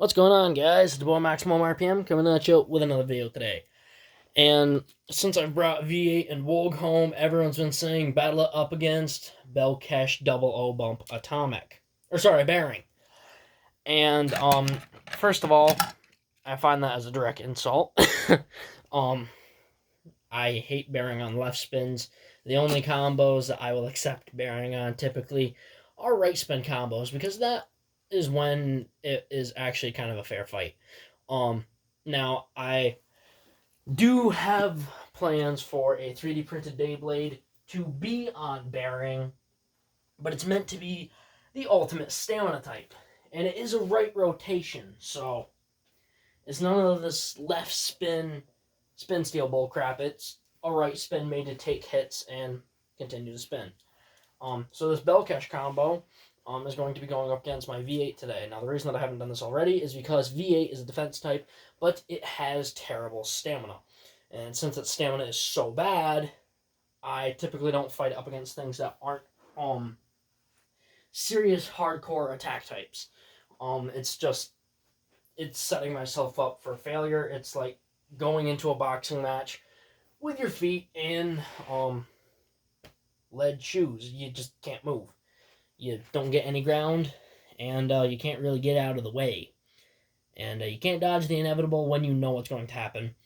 What's going on, guys? It's the boy Maximum RPM coming at you with another video today. And since I've brought V8 and Woog home, everyone's been saying battle it up against Belcash Double O Bump Atomic. Bearing. And, first of all, I find that as a direct insult. um, I hate bearing on left spins. The only combos that I will accept bearing on typically are right spin combos because that is when it is actually kind of a fair fight. Now I do have plans for a 3D printed Beyblade to be on bearing, but it's meant to be the ultimate stamina type, and it is a right rotation, so it's none of this left spin steel bull crap. It's a right spin made to take hits and continue to spin. So this Belcash combo is going to be going up against my V8 today. Now, the reason that I haven't done this already is because V8 is a defense type, but it has terrible stamina. And since its stamina is so bad, I typically don't fight up against things that aren't serious hardcore attack types. It's setting myself up for failure. It's like going into a boxing match with your feet in lead shoes. You just can't move. You don't get any ground, and you can't really get out of the way. And you can't dodge the inevitable when you know what's going to happen.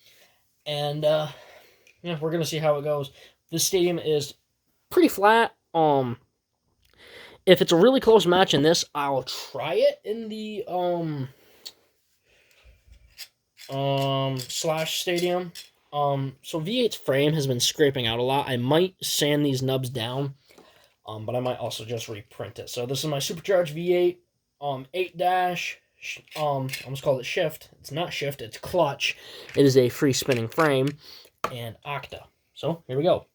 And we're going to see how it goes. This stadium is pretty flat. If it's a really close match in this, I'll try it in the slash stadium. So V8's frame has been scraping out a lot. I might sand these nubs down, but I might also just reprint it. So this is my supercharged V8, 8-dash, I almost called it shift. It's not shift, it's clutch. It is a free spinning frame, and Octa. So here we go.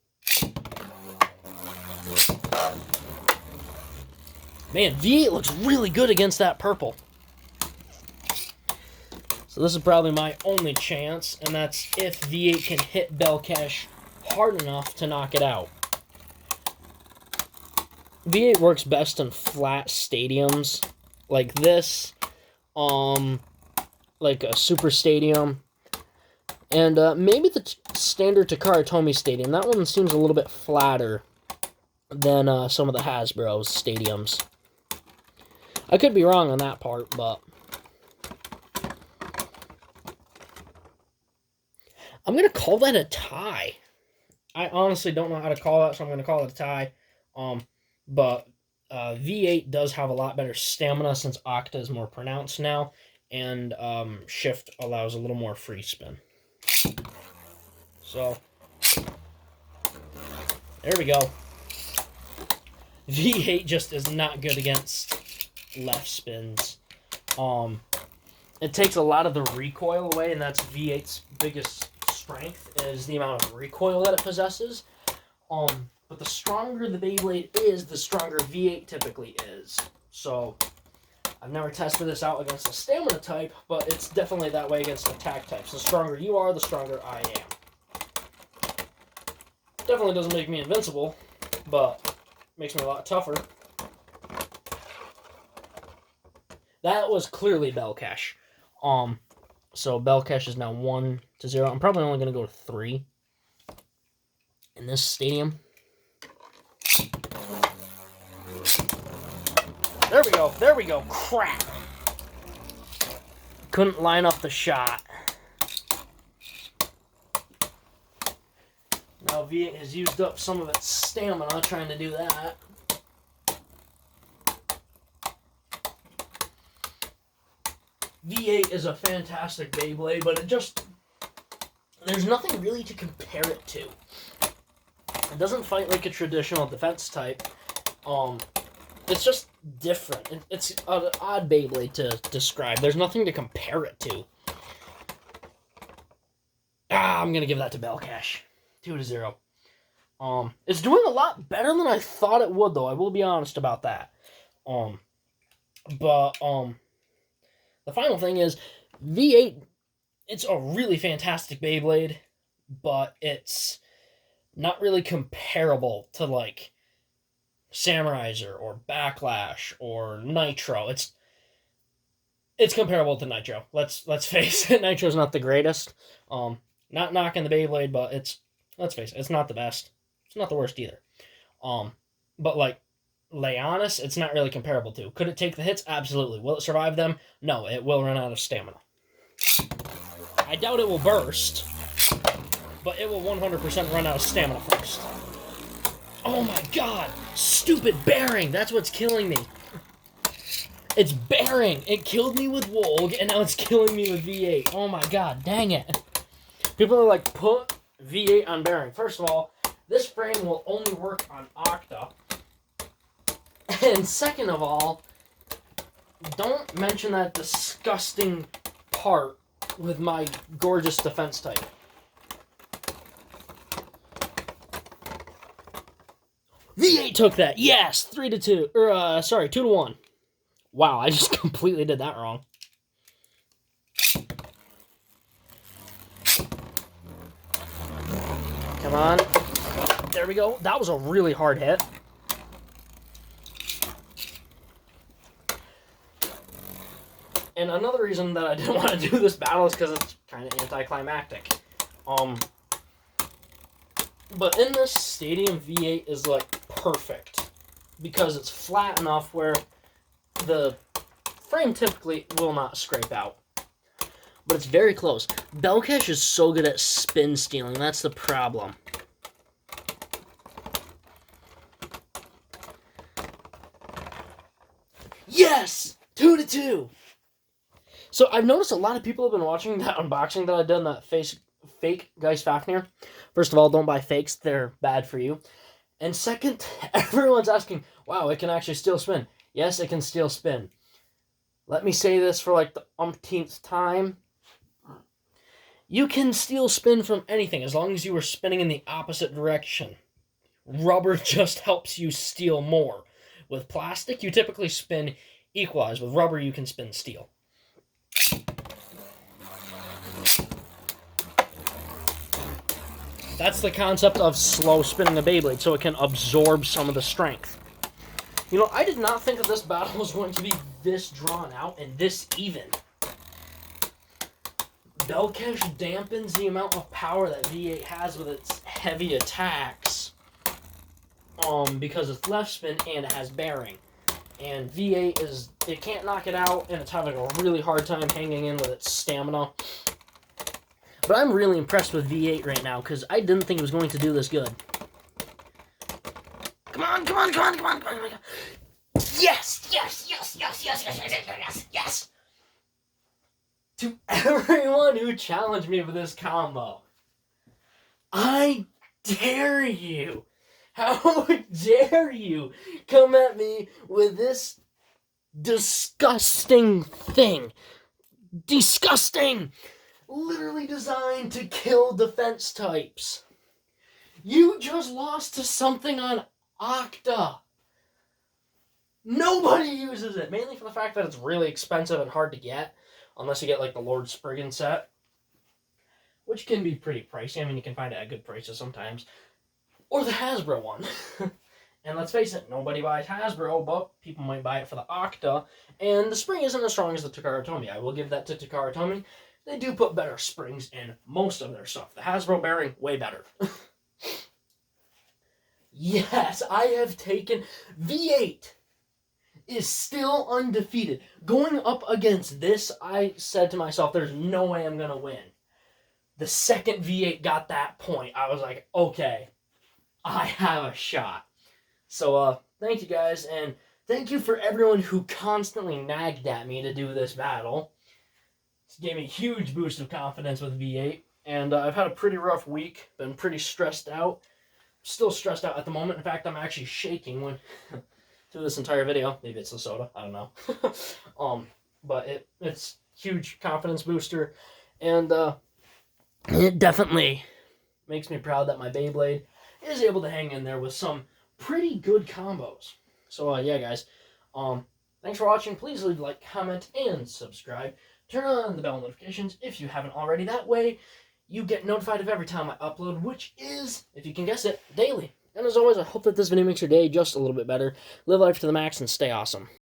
Man, V8 looks really good against that purple. So this is probably my only chance, and that's if V8 can hit Belcash hard enough to knock it out. V8 works best in flat stadiums like this, like a super stadium, and maybe the standard Takara Tomy stadium. That one seems a little bit flatter than some of the Hasbro stadiums. I could be wrong on that part, but I'm going to call that a tie. I honestly don't know how to call that, so I'm going to call it a tie. But V8 does have a lot better stamina since Octa is more pronounced now, and Shift allows a little more free spin. So, there we go. V8 just is not good against left spins. It takes a lot of the recoil away, and that's V8's biggest strength, is the amount of recoil that it possesses. But the stronger the Beyblade is, the stronger V8 typically is. So, I've never tested this out against a stamina type, but it's definitely that way against attack types. The stronger you are, the stronger I am. Definitely doesn't make me invincible, but makes me a lot tougher. That was clearly Belcash. So Belcash is now 1-0. I'm probably only going to go to 3 in this stadium. There we go. There we go. Crap. Couldn't line up the shot. Now V8 has used up some of its stamina trying to do that. V8 is a fantastic Beyblade, but there's nothing really to compare it to. It doesn't fight like a traditional defense type. It's just different. It's an odd Beyblade to describe. There's nothing to compare it to. I'm going to give that to Belcash. 2-0. It's doing a lot better than I thought it would, though. I will be honest about that. The final thing is, V8, it's a really fantastic Beyblade, but it's not really comparable to, like, Samuraiser or Backlash or Nitro. it's comparable to Nitro. Let's face it, Nitro's not the greatest. Not knocking the Beyblade, but let's face it, it's not the best. It's not the worst either. But like Leonis, it's not really comparable to. Could it take the hits? Absolutely. Will it survive them? No, it will run out of stamina. I doubt it will burst, but it will 100% run out of stamina first. Oh my god! Stupid bearing! That's what's killing me. It's bearing! It killed me with Wolg, and now it's killing me with V8. Oh my god, dang it. People are like, put V8 on bearing. First of all, this frame will only work on Octa. And second of all, don't mention that disgusting part with my gorgeous defense type. V8 took that. Yes, 3-2. Or 2-1. Wow, I just completely did that wrong. Come on. There we go. That was a really hard hit. And another reason that I didn't want to do this battle is because it's kind of anticlimactic. But in this stadium, V8 is like perfect because it's flat enough where the frame typically will not scrape out. But it's very close. Belcash is so good at spin stealing. That's the problem. Yes! 2-2! So I've noticed a lot of people have been watching that unboxing that I did, that fake Geist Fafnir. First of all, don't buy fakes. They're bad for you. And second, everyone's asking, wow, it can actually still spin. Yes, it can still spin. Let me say this for like the umpteenth time. You can still spin from anything as long as you are spinning in the opposite direction. Rubber just helps you steal more. With plastic, you typically spin equalize. With rubber, you can spin steal. That's the concept of slow spinning a Beyblade, so it can absorb some of the strength. You know, I did not think that this battle was going to be this drawn out and this even. Belcash dampens the amount of power that V8 has with its heavy attacks because it's left spin and it has bearing. And V8 it can't knock it out, and it's having a really hard time hanging in with its stamina. But I'm really impressed with V8 right now, because I didn't think it was going to do this good. Come on, come on, come on, come on, come on, come on. Yes, yes, yes, yes, yes, yes, yes, yes, yes. To everyone who challenged me with this combo, I dare you. How dare you come at me with this disgusting thing? Disgusting! Literally designed to kill defense types. You just lost to something on Octa. Nobody uses it, mainly for the fact that it's really expensive and hard to get, unless you get like the Lord Spriggan set, which can be pretty pricey. I mean, you can find it at good prices sometimes. Or the Hasbro one. And let's face it, nobody buys Hasbro, but people might buy it for the Octa. And the spring isn't as strong as the Takara Tomy. I will give that to Takara Tomy. They do put better springs in most of their stuff. The Hasbro bearing, way better. Yes, I have taken... V8 is still undefeated. Going up against this, I said to myself, there's no way I'm going to win. The second V8 got that point, I was like, okay, I have a shot. So, thank you guys, and thank you for everyone who constantly nagged at me to do this battle. It gave me a huge boost of confidence with V8, and I've had a pretty rough week, been pretty stressed out. Still stressed out at the moment. In fact, I'm actually shaking when through this entire video. Maybe it's the soda, I don't know. But it's huge confidence booster, and it definitely makes me proud that my Beyblade is able to hang in there with some pretty good combos. So yeah, guys, thanks for watching. Please leave a like, comment, and subscribe. Turn on the bell notifications if you haven't already. That way you get notified of every time I upload, which is, if you can guess it, daily. And as always, I hope that this video makes your day just a little bit better. Live life to the max and stay awesome.